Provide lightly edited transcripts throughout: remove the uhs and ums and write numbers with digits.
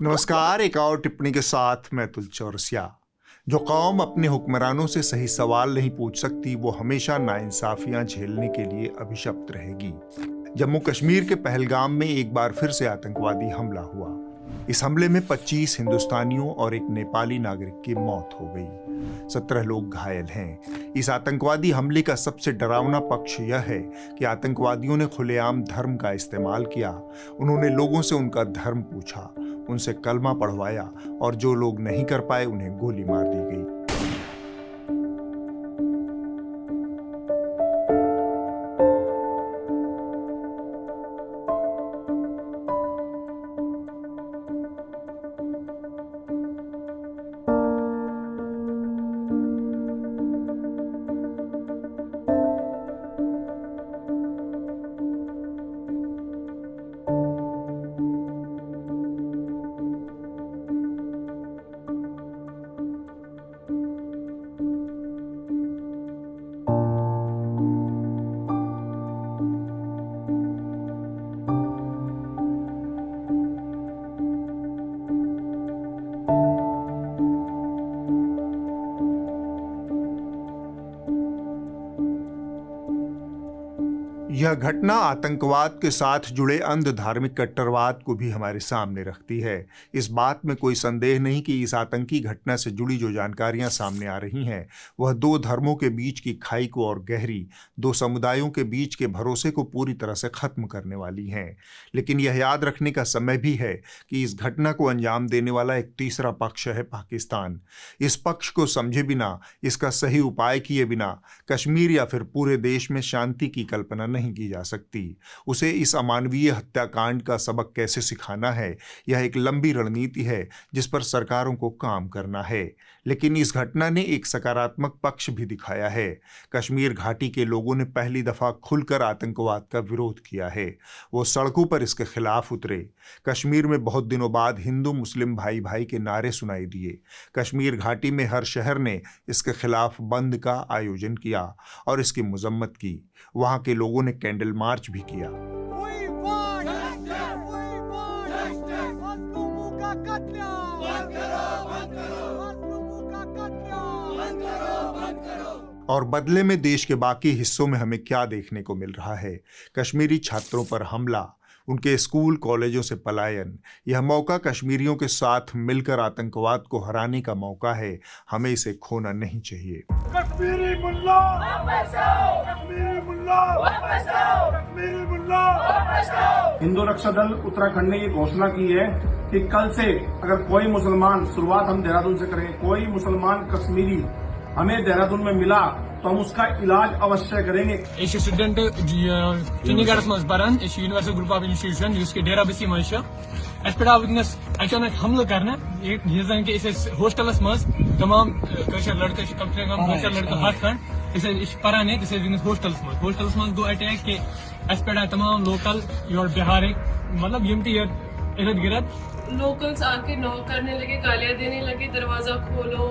नमस्कार। एक और टिप्पणी के साथ मैं अतुल चौरसिया। जो कौम अपने हुक्मरानों से सही सवाल नहीं पूछ सकती वो हमेशा नाइंसाफियां झेलने के लिए अभिशप्त रहेगी। जम्मू कश्मीर के पहलगाम में एक बार फिर से आतंकवादी हमला हुआ। इस हमले में 25 हिंदुस्तानियों और एक नेपाली नागरिक की मौत हो गई। 17 लोग घायल हैं। इस आतंकवादी हमले का सबसे डरावना पक्ष यह है कि आतंकवादियों ने खुलेआम धर्म का इस्तेमाल किया। उन्होंने लोगों से उनका धर्म पूछा, उनसे कलमा पढ़वाया और जो लोग नहीं कर पाए उन्हें गोली मार दी गई। यह घटना आतंकवाद के साथ जुड़े अंध धार्मिक कट्टरवाद को भी हमारे सामने रखती है। इस बात में कोई संदेह नहीं कि इस आतंकी घटना से जुड़ी जो जानकारियां सामने आ रही हैं वह दो धर्मों के बीच की खाई को और गहरी, दो समुदायों के बीच के भरोसे को पूरी तरह से खत्म करने वाली हैं। लेकिन यह याद रखने का समय भी है कि इस घटना को अंजाम देने वाला एक तीसरा पक्ष है पाकिस्तान। इस पक्ष को समझे बिना, इसका सही उपाय किए बिना कश्मीर या फिर पूरे देश में शांति की कल्पना नहीं की जा सकती। उसे इस अमानवीय हत्याकांड का सबक कैसे सिखाना है, यह एक लंबी रणनीति है जिस पर सरकारों को काम करना है। लेकिन इस घटना ने एक सकारात्मक पक्ष भी दिखाया है। कश्मीर घाटी के लोगों ने पहली दफा खुलकर आतंकवाद का विरोध किया है। वो सड़कों पर इसके खिलाफ उतरे। कश्मीर में बहुत दिनों बाद हिंदू मुस्लिम भाई भाई के नारे सुनाई दिए। कश्मीर घाटी में हर शहर ने इसके खिलाफ बंद का आयोजन किया और इसकी मजम्मत की। वहां के लोगों ने कैंडल मार्च भी किया। और बदले में देश के बाकी हिस्सों में हमें क्या देखने को मिल रहा है? कश्मीरी छात्रों पर हमला, उनके स्कूल कॉलेजों से पलायन। यह मौका कश्मीरियों के साथ मिलकर आतंकवाद को हराने का मौका है। हमें इसे खोना नहीं चाहिए। कश्मीरी मुल्ला वापस आओ! कश्मीरी मुल्ला वापस आओ! कश्मीरी मुल्ला वापस आओ! हिंदू रक्षा दल उत्तराखंड ने ये घोषणा की है कि कल से अगर कोई मुसलमान, शुरुआत हम देहरादून से करें, कोई मुसलमान कश्मीरी हमें देहरादून में मिला तो हम उसका इलाज अवश्य करेंगे। स्टूडेंट चंडीगढ़ मज परान यूनिवर्सल ग्रुप ऑफ इंस्टीट्यूशन उसके डेरा बसी मज वनस अचानक हमला करना होस्टलस मज तमाम लड़के कम से कम लड़के 8 खंड परान होस्टलस मज गो अटैक के पे तमाम लोकल योर बिहार मतलब यम इर्द गिर्द लोकल्स आके नॉक करने लगे, गालियां देने लगे, दरवाजा खोलो,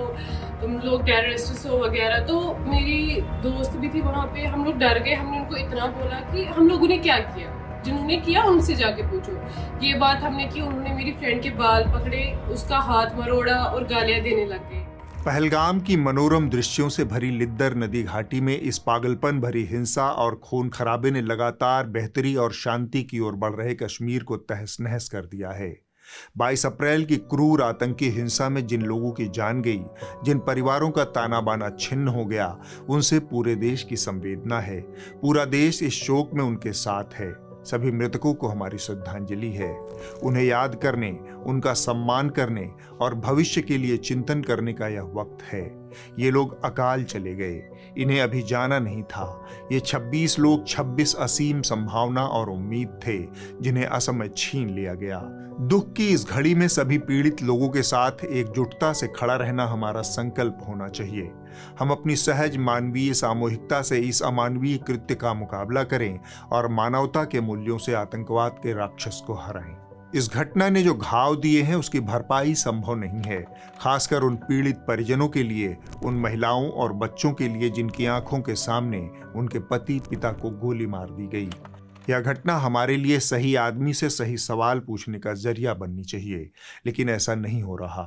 तुम लोग टेररिस्ट हो वगैरह। तो मेरी दोस्त भी थी वहाँ पे, हम लोग डर गए। हमने उनको इतना बोला कि हम लोगों ने क्या किया, जिन्होंने किया उनसे जाके पूछो। ये बात हमने की, उन्होंने मेरी फ्रेंड के बाल पकड़े, उसका हाथ मरोड़ा और गालियां देने लग गए। पहलगाम की मनोरम दृश्यों से भरी लिद्दर नदी घाटी में इस पागलपन भरी हिंसा और खून खराबे ने लगातार बेहतरी और शांति की ओर बढ़ रहे कश्मीर को तहस नहस कर दिया है। 22 अप्रैल की क्रूर आतंकी हिंसा में जिन लोगों की जान गई, जिन परिवारों का ताना बाना छिन्न हो गया, उनसे पूरे देश की संवेदना है। पूरा देश इस शोक में उनके साथ है। सभी मृतकों को हमारी श्रद्धांजलि है। उन्हें याद करने, उनका सम्मान करने और भविष्य के लिए चिंतन करने का यह वक्त है। ये लोग अकाल चले गए, इन्हें अभी जाना नहीं था। ये 26 लोग 26 असीम संभावना और उम्मीद थे जिन्हें असमय छीन लिया गया। दुख की इस घड़ी में सभी पीड़ित लोगों के साथ एकजुटता से खड़ा रहना हमारा संकल्प होना चाहिए। हम अपनी सहज मानवीय सामूहिकता से इस अमानवीय कृत्य का मुकाबला करें और मानवता के मूल्यों से आतंकवाद के राक्षस को हराएं। इस घटना ने जो घाव दिए हैं उसकी भरपाई संभव नहीं है, खासकर उन पीड़ित परिजनों के लिए, उन महिलाओं और बच्चों के लिए जिनकी आंखों के सामने उनके पति पिता को गोली मार दी गई। यह घटना हमारे लिए सही आदमी से सही सवाल पूछने का जरिया बननी चाहिए, लेकिन ऐसा नहीं हो रहा।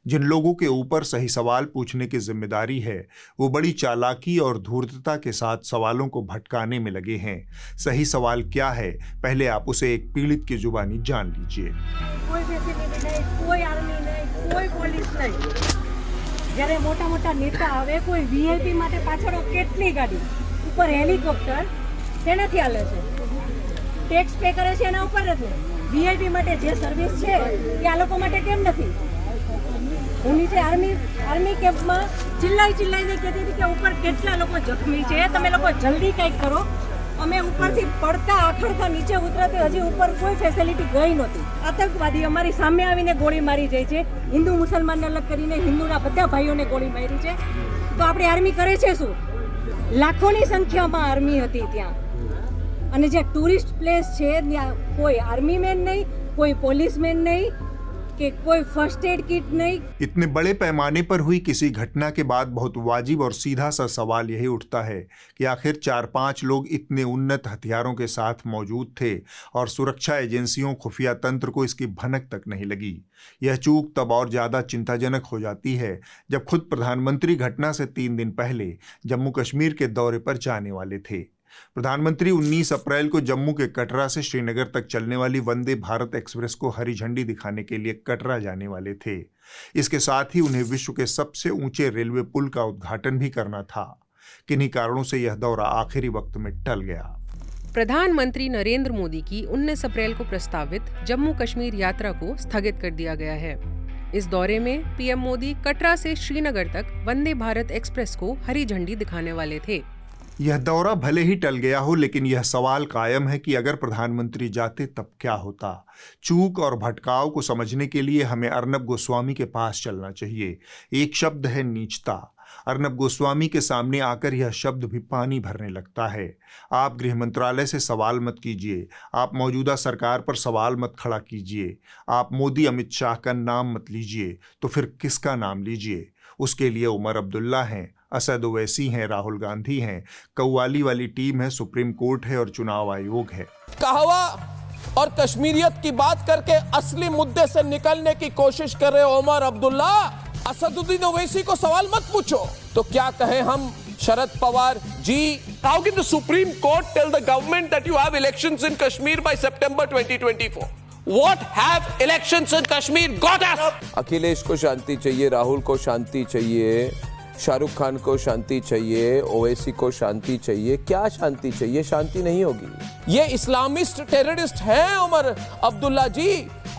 जिन लोगों के ऊपर सही सवाल पूछने की जिम्मेदारी है वो बड़ी चालाकी और धूर्तता के साथ सवालों को भटकाने में लगे हैं। सही सवाल क्या है, पहले आप उसे एक पीड़ित की जुबानी जान लीजिए। कोई फैसिलिटी नहीं, कोई आर्मी नहीं, कोई પોલીસ નહીં। જ્યારે મોટા મોટા નેતા આવે કોઈ વીઆઈપી માટે પાછળ કેટલી ગાડી ઉપર હેલિકોપ્ટર તેનાથી હાલે છે, ટેક્સ પે કરે છે એના ઉપર નથી। વીઆઈપી માટે જે સર્વિસ છે એ આ લોકો માટે કેમ નથી? હું નીચે આર્મી કેમ્પમાં ચિલ્લાઈને કહેતી હતી કે ઉપર કેટલા લોકો જખમી છે, તમે લોકો જલ્દી કંઈક કરો। અમે ઉપરથી પડતા આખડતા નીચે ઉતરતી હજી ઉપર કોઈ ફેસિલિટી ગઈ નહોતી। આતંકવાદી અમારી સામે આવીને ગોળી મારી જાય છે, હિન્દુ મુસલમાનને અલગ કરીને હિન્દુના બધા ભાઈઓને ગોળી મારી છે। તો આપણી આર્મી કરે છે શું? લાખોની સંખ્યામાં આર્મી હતી ત્યાં, અને જે ટુરિસ્ટ પ્લેસ છે ત્યાં કોઈ આર્મી મેન નહીં, કોઈ પોલીસમેન નહીં कि कोई फर्स्ट एड किट नहीं। इतने बड़े पैमाने पर हुई किसी घटना के बाद बहुत वाजिब और सीधा सा सवाल यही उठता है कि आखिर 4-5 लोग इतने उन्नत हथियारों के साथ मौजूद थे और सुरक्षा एजेंसियों खुफिया तंत्र को इसकी भनक तक नहीं लगी। यह चूक तब और ज्यादा चिंताजनक हो जाती है जब खुद प्रधानमंत्री घटना से 3 दिन पहले जम्मू कश्मीर के दौरे पर जाने वाले थे। प्रधानमंत्री 19 अप्रैल को जम्मू के कटरा से श्रीनगर तक चलने वाली वंदे भारत एक्सप्रेस को हरी झंडी दिखाने के लिए कटरा जाने वाले थे। इसके साथ ही उन्हें विश्व के सबसे ऊंचे रेलवे पुल का उद्घाटन भी करना था। किन्हीं कारणों से यह दौरा आखिरी वक्त में टल गया। प्रधानमंत्री नरेंद्र मोदी की 19 अप्रैल को प्रस्तावित जम्मू कश्मीर यात्रा को स्थगित कर दिया गया है। इस दौरे में पीएम मोदी कटरा से श्रीनगर तक वंदे भारत एक्सप्रेस को हरी झंडी दिखाने वाले थे। यह दौरा भले ही टल गया हो, लेकिन यह सवाल कायम है कि अगर प्रधानमंत्री जाते तब क्या होता। चूक और भटकाव को समझने के लिए हमें अर्नब गोस्वामी के पास चलना चाहिए। एक शब्द है नीचता। अर्नब गोस्वामी के सामने आकर यह शब्द भी पानी भरने लगता है। आप गृह मंत्रालय से सवाल मत कीजिए, आप मौजूदा सरकार पर सवाल मत खड़ा कीजिए, आप मोदी अमित शाह का नाम मत लीजिए, तो फिर किसका नाम लीजिए? उसके लिए उमर अब्दुल्ला हैं, असद ओवैसी हैं, राहुल गांधी हैं, कव्वाली वाली टीम है, सुप्रीम कोर्ट है और चुनाव आयोग है। कहवा और कश्मीरियत की बात करके असली मुद्दे से निकलने की कोशिश कर रहे उमर अब्दुल्ला, असदुद्दीन ओवैसी को सवाल मत पूछो। तो क्या कहें हम Sharad Pawar ji? How can the Supreme Court tell the government that you have elections in Kashmir by September 2024? What have elections in Kashmir got us? Akhilesh को शांति चाहिए, राहुल को शांति चाहिए, शाहरुख खान को शांति चाहिए, ओवैसी को शांति चाहिए। क्या शांति चाहिए? शांति नहीं होगी। ये इस्लामिस्ट टेररिस्ट हैं उमर अब्दुल्ला जी,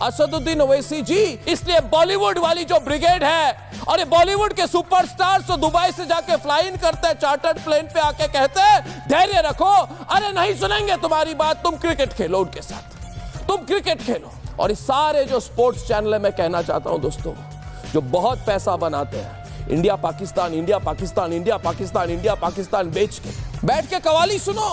असदुद्दीन ओवैसी जी। इसलिए बॉलीवुड वाली जो ब्रिगेड है, और ये बॉलीवुड के सुपरस्टार्स तो दुबई से जाके फ्लाई इन करते हैं, चार्टर्ड प्लेन पे आके कहते हैं धैर्य रखो, अरे नहीं सुनेंगे तुम्हारी बात, तुम क्रिकेट खेलो उनके साथ, तुम क्रिकेट खेलो। और इस सारे जो स्पोर्ट्स चैनल है, मैं कहना चाहता हूं दोस्तों, जो बहुत पैसा बनाते हैं, India Pakistan India Pakistan India Pakistan India Pakistan बेच के बैठ के कवाली सुनो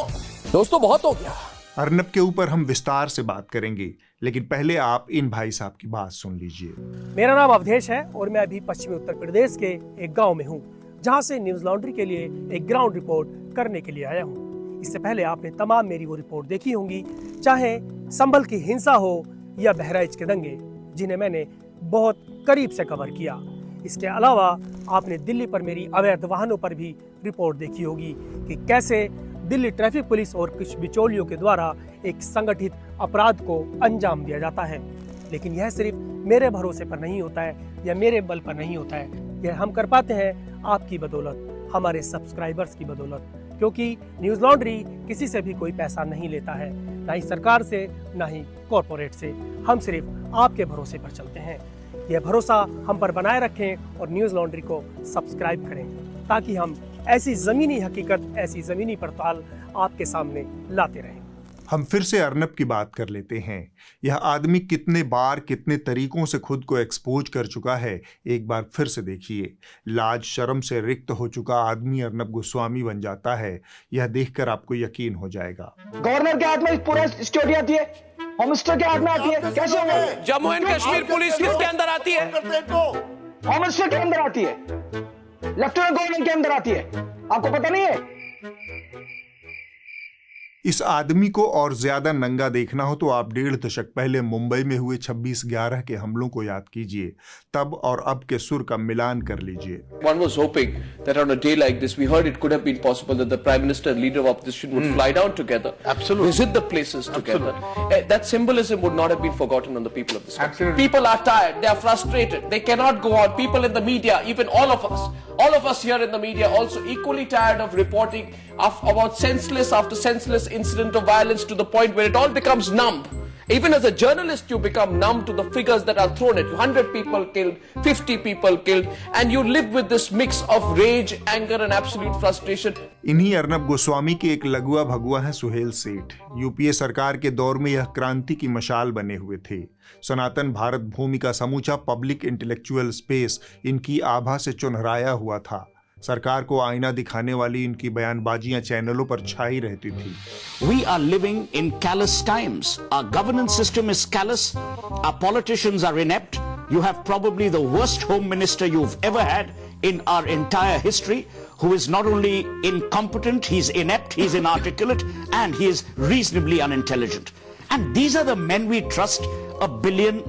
दोस्तों, बहुत हो गया। अर्नब के ऊपर हम विस्तार से बात करेंगे, लेकिन पहले आप इन भाई साहब की बात सुन लीजिए। मेरा नाम अवधेश है और मैं अभी पश्चिमी उत्तर प्रदेश के एक गांव में हूं, जहां से न्यूज लॉन्ड्री के लिए एक ग्राउंड रिपोर्ट करने के लिए आया हूं। इससे पहले आपने तमाम मेरी वो रिपोर्ट देखी होंगी, चाहे संभल की हिंसा हो या बहराइच के दंगे, जिन्हें मैंने बहुत करीब से कवर किया। इसके अलावा आपने दिल्ली पर मेरी अवैध वाहनों पर भी रिपोर्ट देखी होगी कि कैसे दिल्ली ट्रैफिक पुलिस और कुछ बिचौलियों के द्वारा एक संगठित अपराध को अंजाम दिया जाता है। लेकिन यह सिर्फ मेरे भरोसे पर नहीं होता है या मेरे बल पर नहीं होता है, यह हम कर पाते हैं आपकी बदौलत, हमारे सब्सक्राइबर्स की बदौलत। क्योंकि न्यूज लॉन्ड्री किसी से भी कोई पैसा नहीं लेता है, ना ही सरकार से, ना ही कॉरपोरेट से। हम सिर्फ आपके भरोसे पर चलते हैं। यह भरोसा हम पर बनाए रखें और न्यूज लॉन्ड्री को सब्सक्राइब करें, ताकि हम ऐसी जमीनी हकीकत, ऐसी जमीनी पड़ताल आपके सामने लाते रहें। हम फिर से अर्नब की बात कर लेते हैं। यह आदमी कितने बार, कितने तरीकों से खुद को एक्सपोज कर चुका है, एक बार फिर से देखिए। लाज शर्म से रिक्त हो चुका आदमी अर्नब गोस्वामी बन जाता है, यह देखकर आपको यकीन हो जाएगा। गवर्नर के हाथ में पूरा स्टोरी आती है, होम मिनिस्टर के हाथ में आती है, कैसे होगा? जम्मू एंड कश्मीर पुलिस किसके अंदर आती है? होम मिनिस्टर के अंदर आती है, लेफ्टिनेंट गवर्नर के अंदर आती है, आपको पता नहीं है? इस आदमी को और ज्यादा नंगा देखना हो तो आप 1.5 दशक पहले मुंबई में हुए 26/11 के हमलों को याद कीजिए, तब और अब के सुर का मिलान कर लीजिए। One was hoping that on a day like this, we heard it could have been possible that the Prime Minister and Leader of Opposition would fly down together, visit the places together. That symbolism would not have been forgotten on the people of this country. People are tired, they are frustrated, they cannot go on. People in the media, even all of us here in the media, also equally tired of reporting about senseless after senseless incident of violence to the point where it all becomes numb. Even as a journalist, you become numb to the figures that are thrown at you. 100 people killed, 50 people killed, and you live with this mix of rage, anger and absolute frustration. इन्हीं अर्नब गोस्वामी के एक लगुआ भगुआ है सुहेल सेठ। UPA सरकार के दौर में यह क्रांति की मशाल बने हुए थे। सनातन भारत भूमि का समूचा पब्लिक इंटेलेक्चुअल स्पेस इनकी आभा से चुनहराया हुआ था। सरकार को आईना दिखाने वाली इनकी बयानबाजियां चैनलों पर छाई रहती थी। We are living in callous times. Our governance system is callous. Our politicians are inept. You have probably the worst home minister you've ever had in our entire history, who is not only incompetent, he's inept, he's inarticulate, and he is reasonably unintelligent. And these are the men we trust a billion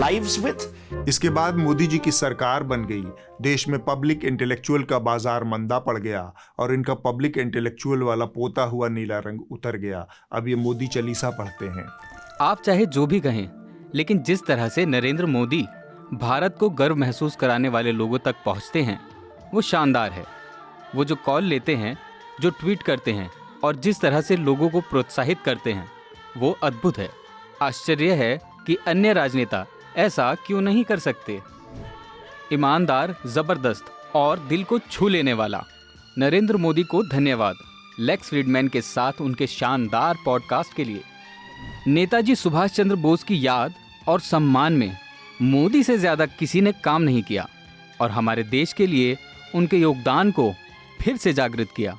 lives with. इसके बाद मोदी जी की सरकार बन गई। देश में public intellectual का बाजार मंदा पड़ गया और इनका पब्लिक इंटेलेक्चुअल वाला पोता हुआ नीला रंग उतर गया। अब ये मोदी चालीसा पढ़ते हैं। आप चाहे जो भी कहें, लेकिन जिस तरह से नरेंद्र मोदी भारत को गर्व महसूस कराने वाले लोगों तक पहुंचते हैं, वो शानदार है। वो जो कॉल लेते हैं, जो ट्वीट करते हैं और जिस तरह से लोगों को प्रोत्साहित करते हैं, वो अद्भुत है। आश्चर्य है कि अन्य राजनेता ऐसा क्यों नहीं कर सकते। ईमानदार, जबरदस्त और दिल को छू लेने वाला नरेंद्र मोदी को धन्यवाद लेक्स फ्रीडमैन के साथ उनके शानदार पॉडकास्ट के लिए। नेताजी सुभाष चंद्र बोस की याद और सम्मान में मोदी से ज़्यादा किसी ने काम नहीं किया और हमारे देश के लिए उनके योगदान को फिर से जागृत किया।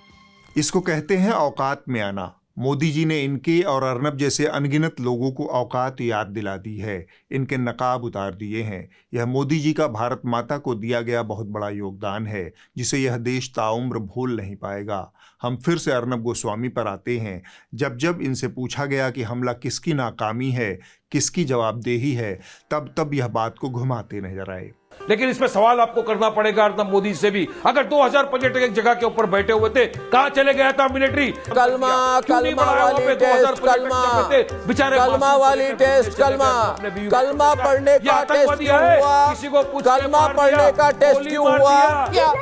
इसको कहते हैं औकात में आना। मोदी जी ने इनके और अर्नब जैसे अनगिनत लोगों को औकात याद दिला दी है, इनके नकाब उतार दिए हैं। यह मोदी जी का भारत माता को दिया गया बहुत बड़ा योगदान है, जिसे यह देश ताउम्र भूल नहीं पाएगा। हम फिर से अर्नब गोस्वामी पर आते हैं। जब जब इनसे पूछा गया कि हमला किसकी नाकामी है, किसकी जवाबदेही है, तब यह बात को घुमाते नजर आए। लेकिन इसमें सवाल आपको करना पड़ेगा अर्नब मोदी से भी। अगर 2000 पर्यटक एक जगह के ऊपर बैठे हुए थे, कहां चले गया था मिलिट्री? कलमा वाली टेस्ट, कलमा वाली टेस्ट, कलमा पढ़ने का टेस्ट क्यों हुआ? किसी को पूछ, कलमा पढ़ने का टेस्ट क्यों हुआ? क्या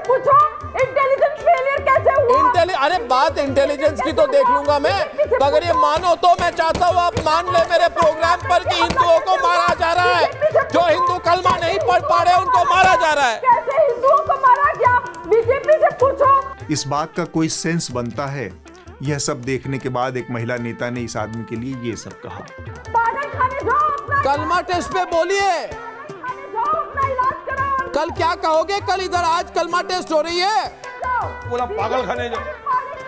पूछो इंटेलिजेंस फेलियर कैसे हुआ? अरे बात इंटेलिजेंस की तो देख लूंगा मैं। अगर ये मानो तो मैं चाहता हूँ आप मान ले मेरे प्रोग्राम पर कि हिंदुओं को मारा जा रहा है। जो हिंदू कलमा नहीं पढ़ पा रहे उनको मारा जा रहा है। कैसे हिंदुओं को मारा गया? बीजेपी से पूछो। इस बात का कोई सेंस बनता है? यह सब देखने के बाद एक महिला नेता ने इस आदमी के लिए ये सब कहा। कलमा टेस्ट पे बोलिए, कल क्या कहोगे? कल इधर आज कलमा टेस्ट हो रही है। बोला पागल खाने जाओ।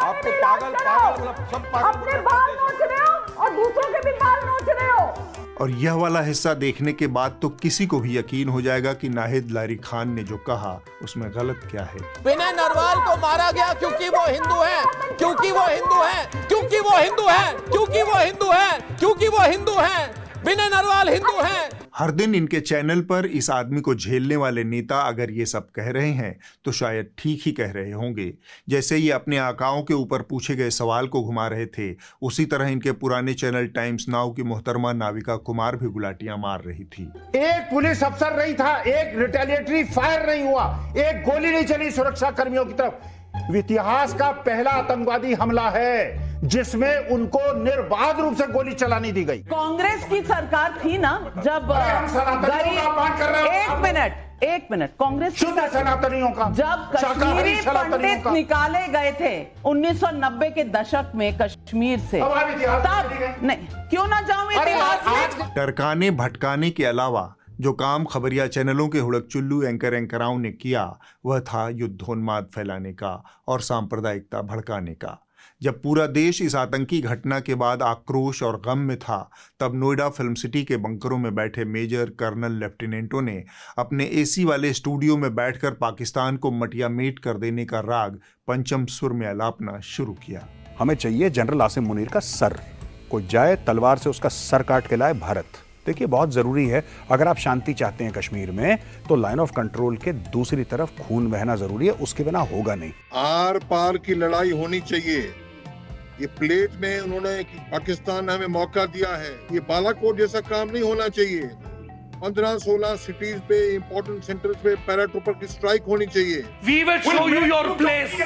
आपको पागल बोला, सब पागल। अपने बाल नोच रहे हो और दूसरों के भी बाल नोच रहे हो। और यह वाला हिस्सा देखने के बाद तो किसी को भी यकीन हो जाएगा कि नाहिद लारी खान ने जो कहा उसमें गलत क्या है। विनय नरवाल को मारा गया क्योंकि वो हिंदू है, क्योंकि वो हिंदू है, क्योंकि वो हिंदू है, क्योंकि वो हिंदू है, क्योंकि वो हिंदू है। विनय नरवाल हिंदू है। हर दिन इनके चैनल पर इस आदमी को झेलने वाले नेता अगर ये सब कह रहे हैं तो शायद ठीक ही कह रहे होंगे। जैसे ये अपने आकाओं के ऊपर पूछे गए सवाल को घुमा रहे थे, उसी तरह इनके पुराने चैनल टाइम्स नाउ की मोहतरमा नाविका कुमार भी गुलाटियां मार रही थी। एक पुलिस अफसर नहीं था, एक रिटेलिएटरी फायर नहीं हुआ, एक गोली नहीं चली सुरक्षा कर्मियों की तरफ। इतिहास का पहला आतंकवादी हमला है जिसमें उनको निर्बाध रूप से गोली चलाने दी गई। कांग्रेस की सरकार थी ना जब एक मिनट कांग्रेस शुद्ध सनातनियों का जब कश्मीरी पंडित निकाले गए थे 1990 के दशक में कश्मीर से, तब नहीं क्यों ना जाऊं इतिहास में। टरकाने भटकाने के अलावा जो काम खबरिया चैनलों के हुड़कचुल्लू एंकराओं ने किया वह था युद्धोन्माद फैलाने का और सांप्रदायिकता भड़काने का। जब पूरा देश इस आतंकी घटना के बाद आक्रोश और गम में था, तब नोएडा फिल्म सिटी के बंकरों में बैठे मेजर, कर्नल, लेफ्टिनेंटों ने अपने एसी वाले स्टूडियो में बैठकर पाकिस्तान को मटिया मेट कर देने का राग पंचम सुर में अलापना शुरू किया। हमें चाहिए जनरल आसिम मुनीर का सर, कोई जाए तलवार से उसका सर काट के लाए भारत। देखिए बहुत जरूरी है, अगर आप शांति चाहते हैं कश्मीर में तो लाइन ऑफ कंट्रोल के दूसरी तरफ खून बहना जरूरी है, उसके बिना होगा नहीं। आर पार की लड़ाई होनी चाहिए। ये प्लेट में उन्होंने पाकिस्तान ने हमें मौका दिया है, ये बालाकोट जैसा काम नहीं होना चाहिए। 15-16 सिटीज पे, इंपॉर्टेंट सेंटर्स पे पैराट्रूपर की स्ट्राइक होनी चाहिए। We will show you your place.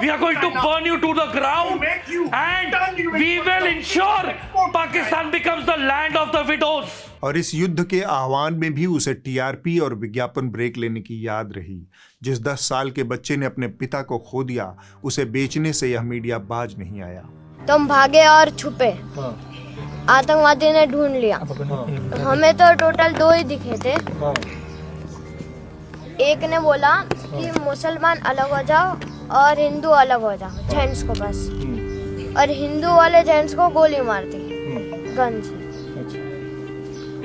We are going to burn you to the ground and we will ensure Pakistan becomes the land of the widows. और इस युद्ध के आह्वान में भी उसे टीआरपी और विज्ञापन ब्रेक लेने की याद रही। जिस 10 साल के बच्चे ने अपने पिता को खो दिया, उसे बेचने से यह मीडिया बाज नहीं आया। तुम भागे और छुपे, आतंकवादी ने ढूंढ लिया। हमें तो टोटल 2 ही दिखे थे। एक ने बोला कि मुसलमान अलग हो जाओ और हिंदू अलग हो जाओ, जेंट्स को बस, और हिंदू वाले जेंट्स को गोली मार दी गन से।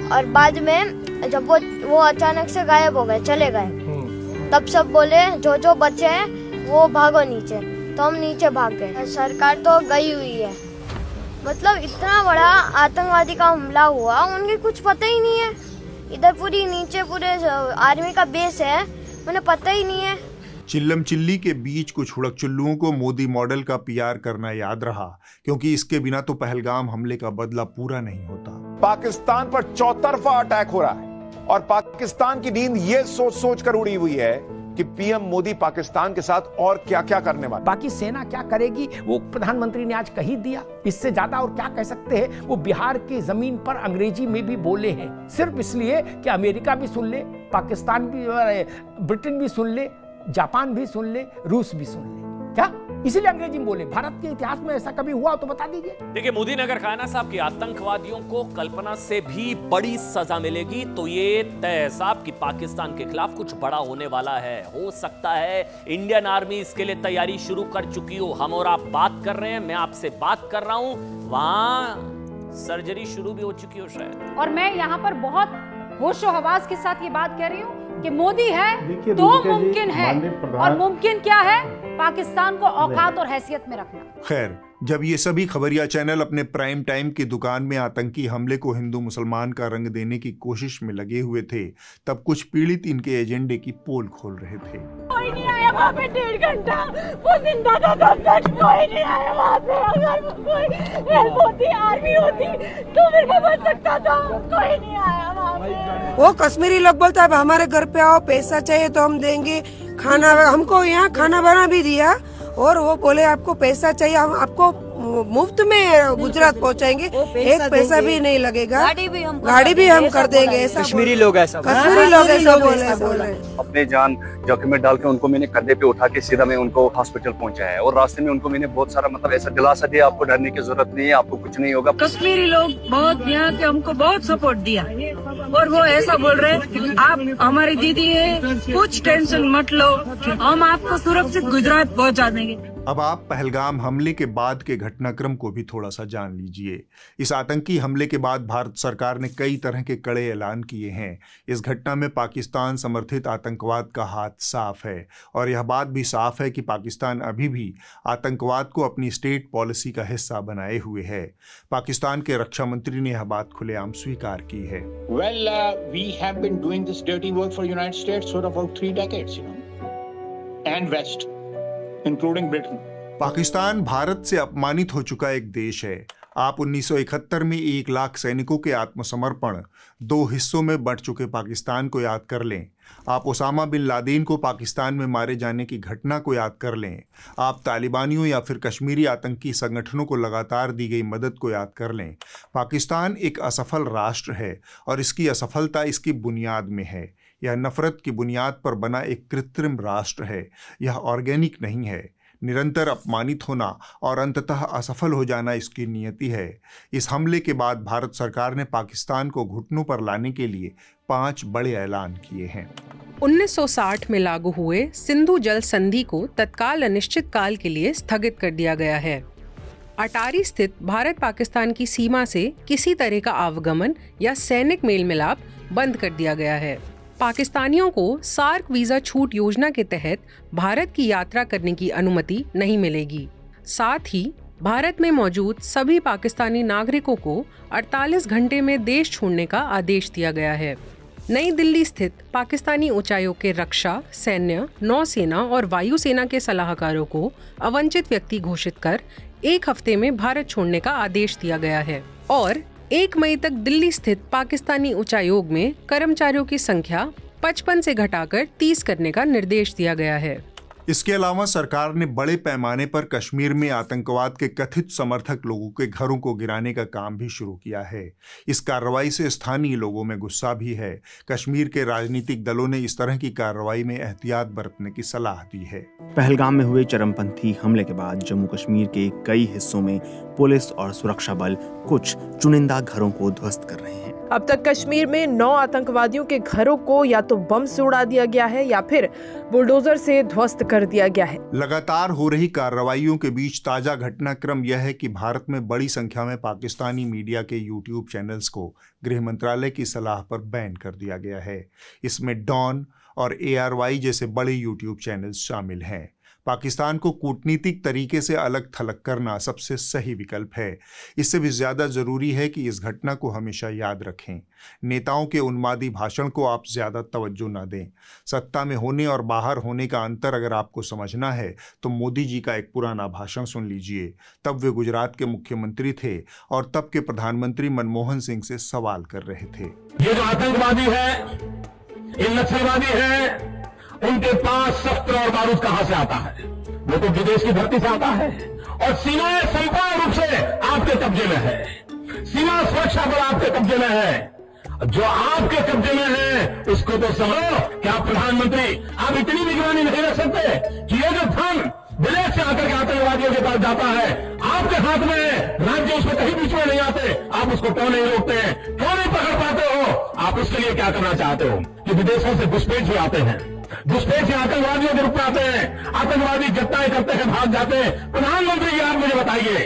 और बाद में जब वो अचानक से गायब हो गए, चले गए, तब सब बोले जो बचे हैं वो भागो नीचे, तो हम नीचे भाग गए। सरकार तो गई हुई है, मतलब इतना बड़ा आतंकवादी का हमला हुआ, उनके कुछ पता ही नहीं है। इधर पूरी नीचे पूरे आर्मी का बेस है, उन्हें पता ही नहीं है। चिल्लम चिल्ली के बीच कुछ हुड़क चुल्लुओं को मोदी मॉडल का पीआर करना याद रहा, क्योंकि इसके बिना तो पहलगाम हमले का बदला पूरा नहीं होता। पाकिस्तान पर चौतरफा अटैक हो रहा है और पाकिस्तान की नींद ये सोच सोच कर उड़ी हुई है कि पीएम मोदी पाकिस्तान के साथ और क्या क्या करने वाले। बाकी सेना क्या करेगी वो प्रधानमंत्री ने आज कही दिया, इससे ज्यादा और क्या कह सकते हैं। वो बिहार की जमीन पर अंग्रेजी में भी बोले हैं, सिर्फ इसलिए कि अमेरिका भी सुन ले, पाकिस्तान भी, ब्रिटेन भी सुन ले, जापान भी सुन ले, रूस भी सुन ले। क्या इसीलिए अंग्रेजी में बोले? भारत के इतिहास में ऐसा कभी हुआ तो बता दीजिए। देखिए, मोदी ने अगर कहा ना साहब कि आतंकवादियों को कल्पना से भी बड़ी सजा मिलेगी, तो ये तय है साहब कि पाकिस्तान के खिलाफ कुछ बड़ा होने वाला है। हो सकता है इंडियन आर्मी इसके लिए तैयारी शुरू कर चुकी हो। हम और आप बात कर रहे हैं, मैं आपसे बात कर रहा हूं, वहां सर्जरी शुरू भी हो चुकी हो शायद। और मैं यहाँ पर बहुत होशो हवास के साथ ये बात कह रही हूँ कि मोदी है तो मुमकिन है, और मुमकिन क्या है? पाकिस्तान को औकात और हैसियत में रखना। खैर, जब ये सभी खबरिया चैनल अपने प्राइम टाइम की दुकान में आतंकी हमले को हिंदू मुसलमान का रंग देने की कोशिश में लगे हुए थे, तब कुछ पीड़ित इनके एजेंडे की पोल खोल रहे थे। कोई नहीं आया वहाँ पे 1.5 घंटा, वो जिंदा था तब तक, कोई नहीं आया वहाँ पे। अगर कोई हेल्प होती, आर्मी होती तो मेरे को बच सकता था, कोई नहीं आया वहाँ पे। वो कश्मीरी लोग बोलता है हमारे घर पे आओ, पैसा चाहिए तो हम देंगे, खाना, हमको यहाँ खाना बना भी दिया, और वो बोले आपको पैसा चाहिए, हम आपको मुफ्त में गुजरात पहुंचाएंगे, एक पैसा भी नहीं लगेगा, गाड़ी भी हम कर देंगे। ऐसा कश्मीरी लोग ऐसा बोले। अपने जान जोखिम में डाल के उनको मैंने कंधे पे उठा के सीधा मैं उनको हॉस्पिटल पहुंचाया है, और रास्ते में उनको मैंने बहुत सारा मतलब ऐसा दिलासा दिया, आपको डरने की जरूरत नहीं है, आपको कुछ नहीं होगा। कश्मीरी लोग बहुत यहाँ के हमको बहुत सपोर्ट दिया, और वो ऐसा बोल रहे आप हमारी दीदी है, कुछ टेंशन मत लो, हम आपको सुरक्षित गुजरात पहुँचा देंगे। अब आप पहलगाम हमले के बाद के घटनाक्रम को भी थोड़ा सा जान लीजिए। इस आतंकी हमले के बाद भारत सरकार ने कई तरह के कड़े ऐलान किए हैं। इस घटना में पाकिस्तान समर्थित आतंकवाद का हाथ साफ है, और यह बात भी साफ है कि पाकिस्तान अभी भी आतंकवाद को अपनी स्टेट पॉलिसी का हिस्सा बनाए हुए है। पाकिस्तान के रक्षा मंत्री ने यह बात खुलेआम स्वीकार की है। Well, we have been doing this dirty work for United States for about 3 decades, and West. Including Britain. Pakistan Bharat से अपमानित हो चुका एक देश है। आप 1971 में 1 लाख सैनिकों के आत्मसमर्पण 2 हिस्सों में बंट चुके पाकिस्तान को याद कर लें। आप ओसामा बिन लादेन को पाकिस्तान में मारे जाने की घटना को याद कर लें। आप तालिबानियों या फिर कश्मीरी आतंकी संगठनों को लगातार दी गई मदद को याद कर लें। पाकिस्तान एक असफल राष्ट्र है, और इसकी असफलता इसकी बुनियाद में है। यह नफरत की बुनियाद पर बना एक कृत्रिम राष्ट्र है, यह ऑर्गेनिक नहीं है। निरंतर अपमानित होना और अंततः असफल हो जाना इसकी नियति है। इस हमले के बाद भारत सरकार ने पाकिस्तान को घुटनों पर लाने के लिए 5 बड़े ऐलान किए हैं। 1960 में लागू हुए सिंधु जल संधि को तत्काल अनिश्चित काल के लिए स्थगित कर दिया गया है। अटारी स्थित भारत पाकिस्तान की सीमा से किसी तरह का आवागमन या सैनिक मेल मिलाप बंद कर दिया गया है। पाकिस्तानियों को सार्क वीजा छूट योजना के तहत भारत की यात्रा करने की अनुमति नहीं मिलेगी। साथ ही भारत में मौजूद सभी पाकिस्तानी नागरिकों को 48 घंटे में देश छोड़ने का आदेश दिया गया है। नई दिल्ली स्थित पाकिस्तानी उच्चायोग के रक्षा, सैन्य, नौसेना और वायुसेना के सलाहकारों को अवंचित व्यक्ति घोषित कर 1 हफ्ते में भारत छोड़ने का आदेश दिया गया है और 1 मई तक दिल्ली स्थित पाकिस्तानी उच्चायोग में कर्मचारियों की संख्या 55 से घटाकर 30 करने का निर्देश दिया गया है। इसके अलावा सरकार ने बड़े पैमाने पर कश्मीर में आतंकवाद के कथित समर्थक लोगों के घरों को गिराने का काम भी शुरू किया है। इस कार्रवाई से स्थानीय लोगों में गुस्सा भी है। कश्मीर के राजनीतिक दलों ने इस तरह की कार्रवाई में एहतियात बरतने की सलाह दी है। पहलगाम में हुए चरमपंथी हमले के बाद जम्मू कश्मीर के कई हिस्सों में पुलिस और सुरक्षा बल कुछ चुनिंदा घरों को ध्वस्त कर रहे हैं। अब तक कश्मीर में 9 आतंकवादियों के घरों को या तो बम से उड़ा दिया गया है या फिर बुलडोजर से ध्वस्त कर दिया गया है। लगातार हो रही कार्रवाइयों के बीच ताजा घटनाक्रम यह है कि भारत में बड़ी संख्या में पाकिस्तानी मीडिया के यूट्यूब चैनल्स को गृह मंत्रालय की सलाह पर बैन कर दिया गया है। इसमें डॉन और ARY जैसे बड़े यूट्यूब चैनल्स शामिल हैं। पाकिस्तान को कूटनीतिक तरीके से अलग थलग करना सबसे सही विकल्प है। इससे भी ज्यादा जरूरी है कि इस घटना को हमेशा याद रखें। नेताओं के उन्मादी भाषण को आप ज्यादा तवज्जो न दें। सत्ता में होने और बाहर होने का अंतर अगर आपको समझना है तो मोदी जी का एक पुराना भाषण सुन लीजिए। तब वे गुजरात के मुख्यमंत्री थे और तब के प्रधानमंत्री मनमोहन सिंह से सवाल कर रहे थे। ये जो आतंकवादी है, ये नक्सलवादी है, उनके पास शस्त्र और बारूद कहां से आता है? वो तो विदेश की धरती से आता है और सीमाएं संपूर्ण रूप से आपके कब्जे में है। सीमा सुरक्षा बल आपके कब्जे में है। जो आपके कब्जे में है उसको तो समझो कि आप प्रधानमंत्री, आप इतनी निगरानी नहीं रख सकते कि ये जो धन विदेश से आकर के आतंकवादियों के पास जाता है आपके हाथ में है, राज्य उसमें कहीं बीच में नहीं आते, आप उसको क्यों नहीं रोकते हैं, क्यों नहीं पकड़ पाते हो? आप उसके लिए क्या करना चाहते हो कि विदेशों से घुसपैठ भी आते हैं, घुसपैठ से आतंकवादियों के रूप में आते हैं, आतंकवादी घटनाएं करते हैं, भाग जाते हैं। प्रधानमंत्री जी आप मुझे बताइए,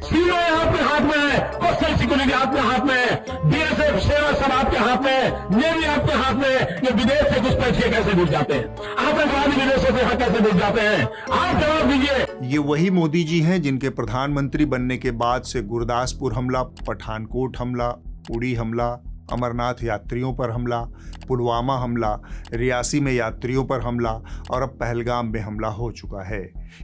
सीमाएं आपके हाथ में है, कोस्टल सिक्योरिटी आपके हाथ में है, BSF सेना सब आपके हाथ में है, नेवी आपके हाथ में है। ये विदेश से घुसपैठ से कैसे घुस जाते हैं? आतंकवादी विदेशों से यहाँ कैसे घुस जाते हैं? आप जवाब दीजिए। ये वही मोदी जी हैं जिनके प्रधानमंत्री बनने के बाद से गुरदासपुर हमला, पठानकोट हमला, उड़ी हमला, अमरनाथ यात्रियों पर हमला, पुलवामा हमला, रियासी में यात्रियों पर हमला और अब पहलगाम में हमला हो चुका है।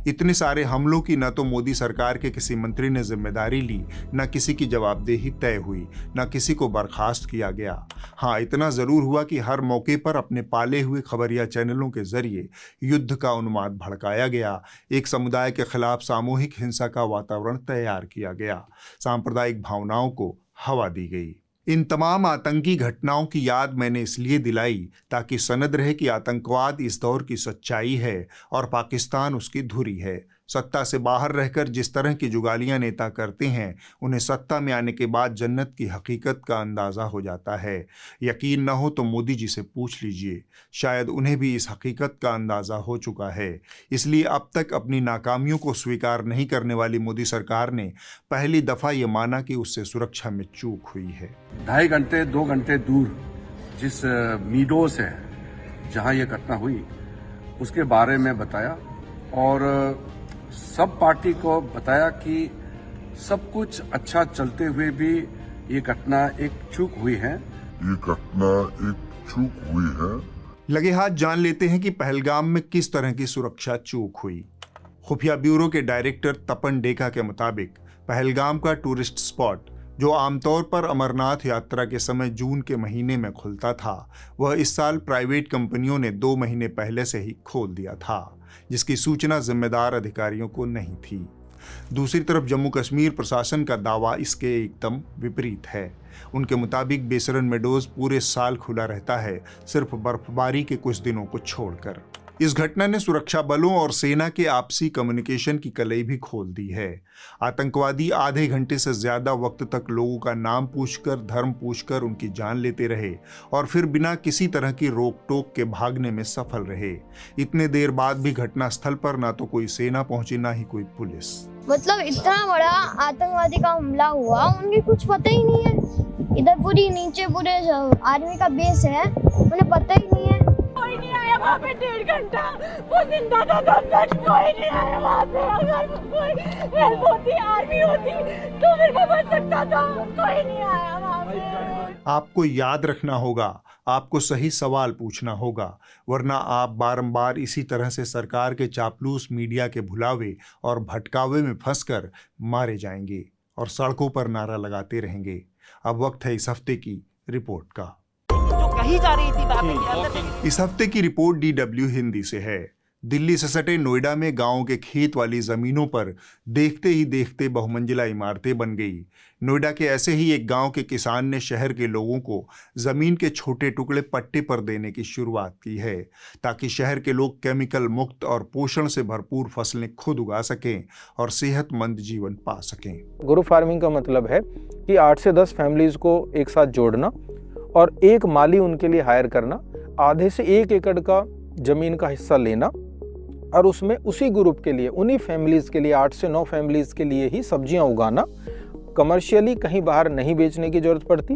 इतने सारे हमलों की न तो मोदी सरकार के किसी मंत्री ने जिम्मेदारी ली, न किसी की जवाबदेही तय हुई, न किसी को बर्खास्त किया गया। हाँ, इतना ज़रूर हुआ कि हर मौके पर अपने पाले हुए खबरिया चैनलों के जरिए युद्ध का उन्माद भड़काया गया, एक समुदाय के खिलाफ सामूहिक हिंसा का वातावरण तैयार किया गया, सांप्रदायिक भावनाओं को हवा दी गई। इन तमाम आतंकी घटनाओं की याद मैंने इसलिए दिलाई ताकि सनद रहे कि आतंकवाद इस दौर की सच्चाई है और पाकिस्तान उसकी धुरी है। सत्ता से बाहर रहकर जिस तरह की जुगालियां नेता करते हैं, उन्हें सत्ता में आने के बाद जन्नत की हकीकत का अंदाज़ा हो जाता है। यकीन न हो तो मोदी जी से पूछ लीजिए, शायद उन्हें भी इस हकीकत का अंदाज़ा हो चुका है। इसलिए अब तक अपनी नाकामियों को स्वीकार नहीं करने वाली मोदी सरकार ने पहली दफ़ा ये माना कि उससे सुरक्षा में चूक हुई है। 2.5 घंटे 2 घंटे दूर जिस मीडो से जहां ये घटना हुई उसके बारे में बताया और सब पार्टी को बताया कि सब कुछ अच्छा चलते हुए भी ये घटना एक चूक हुई है। लगे हाथ जान लेते हैं कि पहलगाम में किस तरह की सुरक्षा चूक हुई। खुफिया ब्यूरो के डायरेक्टर तपन डेका के मुताबिक पहलगाम का टूरिस्ट स्पॉट, जो आमतौर पर अमरनाथ यात्रा के समय जून के महीने में खुलता था, वह इस साल प्राइवेट कंपनियों ने 2 महीने पहले से ही खोल दिया था, जिसकी सूचना जिम्मेदार अधिकारियों को नहीं थी। दूसरी तरफ जम्मू कश्मीर प्रशासन का दावा इसके एकदम विपरीत है। उनके मुताबिक बेसरन मेडोज पूरे साल खुला रहता है, सिर्फ बर्फबारी के कुछ दिनों को छोड़कर। इस घटना ने सुरक्षा बलों और सेना के आपसी कम्युनिकेशन की कलई भी खोल दी है। आतंकवादी आधे घंटे से ज्यादा वक्त तक लोगों का नाम पूछकर, धर्म पूछकर उनकी जान लेते रहे और फिर बिना किसी तरह की रोक टोक के भागने में सफल रहे। इतने देर बाद भी घटनास्थल पर ना तो कोई सेना पहुंची, ना ही कोई पुलिस। मतलब इतना बड़ा आतंकवादी का हमला हुआ, उन्हें कुछ पता ही नहीं है। इधर पूरी नीचे पूरे आर्मी का बेस है, उन्हें पता ही नहीं है। कोई नहीं आया वहाँ पे 1.5 घंटा, वो जिंदा था तब तक कोई नहीं आया वहाँ पे। अगर कोई हेल्प होती, आर्मी होती तो मेरे को बच सकता था, कोई नहीं आया वहाँ पे। आपको याद रखना होगा, आपको सही सवाल पूछना होगा, वरना आप बारंबार इसी तरह से सरकार के चापलूस मीडिया के भुलावे और भटकावे में फंसकर मारे जाएंगे और सड़कों पर नारा लगाते रहेंगे। अब वक्त है इस हफ्ते की रिपोर्ट का। जो कही जा रही थी बातें, इस हफ्ते की रिपोर्ट DW हिंदी से है। दिल्ली से सटे नोएडा में गांवों के खेत वाली जमीनों पर देखते ही देखते बहुमंजिला इमारतें बन गई। नोएडा के ऐसे ही एक गांव के किसान ने शहर के लोगों को जमीन के छोटे टुकड़े पट्टे पर देने की शुरुआत की है, ताकि शहर के लोग केमिकल मुक्त और पोषण से भरपूर फसलें खुद उगा सकें और सेहतमंद जीवन पा सकें। ग्रुप फार्मिंग का मतलब है कि 8 से 10 फैमिलीज को एक साथ जोड़ना और एक माली उनके लिए हायर करना, आधे से 1 एकड़ का जमीन का हिस्सा लेना और उसमें उसी ग्रुप के लिए, उन्हीं फैमिलीज के लिए, 8 से 9 फैमिलीज के लिए ही सब्जियां उगाना। कमर्शियली कहीं बाहर नहीं बेचने की जरूरत पड़ती।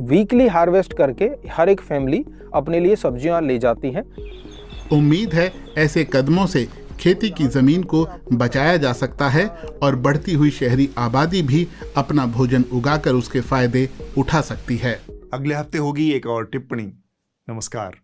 वीकली हार्वेस्ट करके हर एक फैमिली अपने लिए सब्जियां ले जाती है। उम्मीद है ऐसे कदमों से खेती की जमीन को बचाया जा सकता है और बढ़ती हुई शहरी आबादी भी अपना भोजन उगाकर उसके फायदे उठा सकती है। अगले हफ्ते होगी एक और टिप्पणी। नमस्कार।